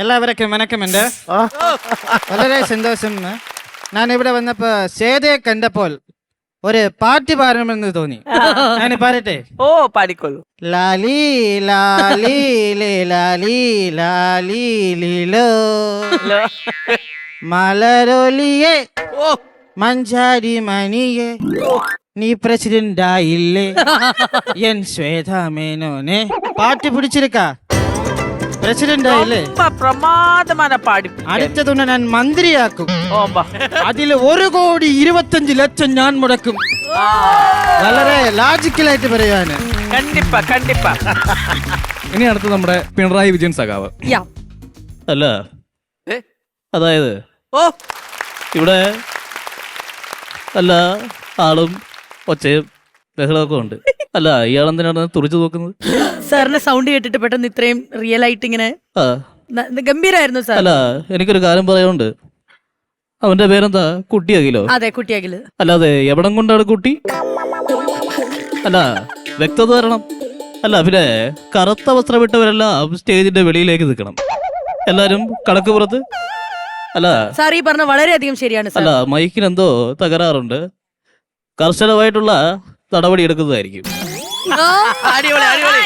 എല്ലാവർക്കും വണക്കമുണ്ട്. വളരെ സന്തോഷം. ഞാൻ ഇവിടെ വന്നപ്പോ സേതയെ കണ്ടപ്പോൾ ഒരു പാട്ട് പാടണമെന്ന് തോന്നി. ഞാൻ പാടട്ടെ? ഓ പാടിക്കോളൂ. ലാലി ലാലി ലേ ലാലി ലാലി ലീലോ മലരൊലിയെ മഞ്ചാരി മണിയെ നീ പ്രസിഡന്റ് ആയില്ലേ എൻ ശ്വേത മേനോനെ. പാട്ട് പിടിച്ചിരിക്ക, പ്രസിഡന്റ് ആയില്ലേ? പ്രമാദமான പാടി. അടുത്തതുകൊണ്ട് ഞാൻ മന്ത്രിയാക്കും. ഓമ്പാ അതിൽ 1,25,00,000 ഞാൻ മുടക്കും. വളരെ ലോജിക്കലായിട്ട് പറയാണ്. കണ്ടിപ്പാ കണ്ടിപ്പാ. ഇനി അടുത്ത് നമ്മുടെ പിണറായി വിജയൻ സഖാവ്. അല്ല ഏ? അതായത് ഓ ഇവിടെ അല്ല ആളും ഒച്ചയും ബഹളമൊക്കെ ഉണ്ട്. അല്ല ഇയാളെന്തിനാണ് തുറിച്ചു നോക്കുന്നത്? സാറിന്റെ സൗണ്ട് കേട്ടിട്ട് പെട്ടെന്ന് ഇത്രയും റിയൽ ആയിട്ട് ഇങ്ങനെ ആ ഗംഭീരായിരുന്നു സാർ. അല്ല എനിക്കൊരു കാര്യം പറയാനുണ്ട്. അവന്റെ പേരെന്താ? കുട്ടിയാകിലോ? അതെ, കുട്ടിയാകില്. അല്ലാതെ എവിടം കൊണ്ടാണ് കുട്ടി? അല്ല വ്യക്തത തരണം. അല്ല പിന്നെ കറുത്ത വസ്ത്രമിട്ടവരെല്ലാം സ്റ്റേജിന്റെ വെളിയിലേക്ക് നിൽക്കണം. എല്ലാരും കണക്ക് പുറത്ത്. അല്ല സാർ ഈ പറഞ്ഞ വളരെയധികം ശരിയാണ് സാർ. അല്ല മൈക്കിന് എന്തോ തകരാറുണ്ട്. കർശനമായിട്ടുള്ള നടപടി എടുക്കുന്നതായിരിക്കും. അടിപൊളി അടിപൊളി.